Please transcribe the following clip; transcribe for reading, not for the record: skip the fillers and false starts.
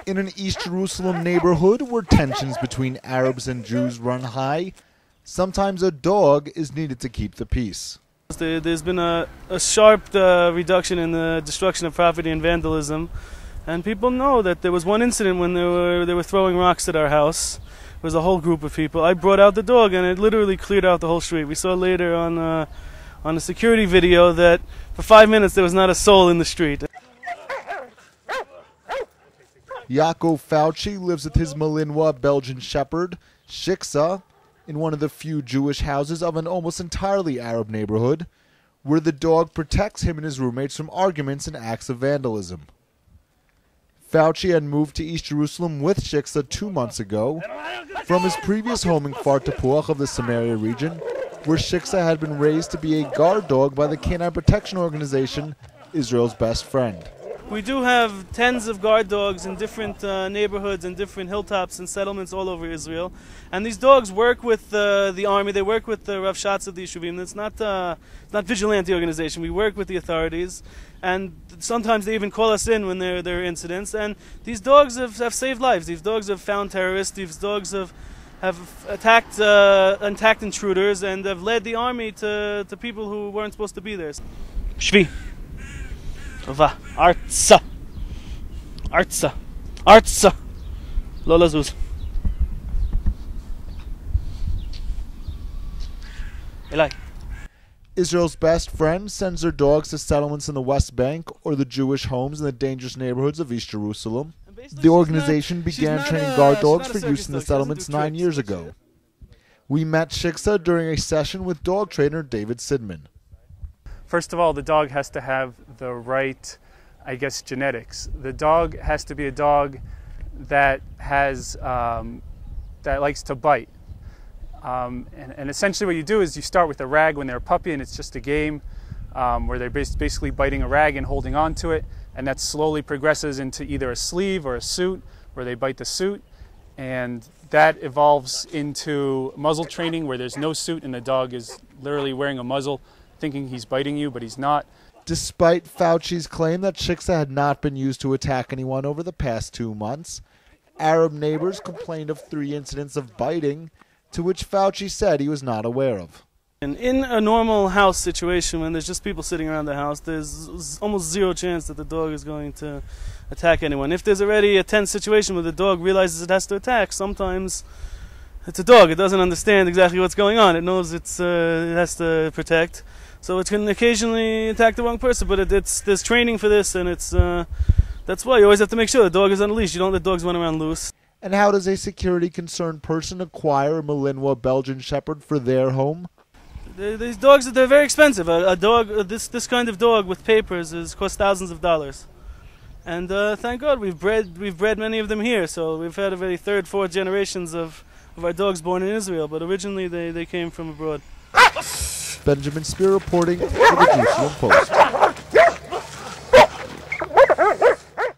In an East Jerusalem neighborhood where tensions between Arabs and Jews run high, sometimes a dog is needed to keep the peace. There's been a sharp reduction in the destruction of property and vandalism, and people know that there was one incident when they were throwing rocks at our house. It was a whole group of people. I brought out the dog and it literally cleared out the whole street. We saw later on a security video that for 5 minutes there was not a soul in the street. Yaakov Fauci lives with his Malinois Belgian Shepherd, Shiksa, in one of the few Jewish houses of an almost entirely Arab neighborhood, where the dog protects him and his roommates from arguments and acts of vandalism. Fauci had moved to East Jerusalem with Shiksa 2 months ago from his previous home in Kfar Tapuach of the Samaria region, where Shiksa had been raised to be a guard dog by the canine protection organization Israel's Best Friend. We do have tens of guard dogs in different neighborhoods and different hilltops and settlements all over Israel. And these dogs work with the army, they work with the Rav Shots of the Yeshuvim. It's not vigilante organization. We work with the authorities. And sometimes they even call us in when there are incidents. And these dogs have saved lives. These dogs have found terrorists. These dogs have attacked intruders and have led the army to people who weren't supposed to be there. Shvi. Tova. Artsa. Artsa. Artsa. Lola Zuz. Eli. Israel's Best Friend sends their dogs to settlements in the West Bank or the Jewish homes in the dangerous neighborhoods of East Jerusalem. The organization began training guard dogs for use in the settlements 9 years ago. We met Shiksa during a session with dog trainer David Sidman. First of all, the dog has to have the right, genetics. The dog has to be a dog that has that likes to bite. And essentially what you do is you start with a rag when they're a puppy and it's just a game where they're basically biting a rag and holding on to it, and that slowly progresses into either a sleeve or a suit where they bite the suit, and that evolves into muzzle training where there's no suit and the dog is literally wearing a muzzle thinking he's biting you, but he's not. Despite Fauci's claim that Shiksa had not been used to attack anyone over the past 2 months, Arab neighbors complained of 3 incidents of biting, to which Fauci said he was not aware of. And in a normal house situation, when there's just people sitting around the house, there's almost zero chance that the dog is going to attack anyone. If there's already a tense situation where the dog realizes it has to attack, sometimes it's a dog. It doesn't understand exactly what's going on. It knows it has to protect. So it can occasionally attack the wrong person, but there's training for this, and that's why you always have to make sure the dog is on a leash. You don't let dogs run around loose. And how does a security-concerned person acquire a Malinois Belgian Shepherd for their home? These dogs, they're very expensive. A dog, this kind of dog with papers costs thousands of dollars. And thank God we've bred many of them here. So we've had already 3rd, 4th generations of our dogs born in Israel, but originally they came from abroad. Benjamin Spier reporting for the Jerusalem Post.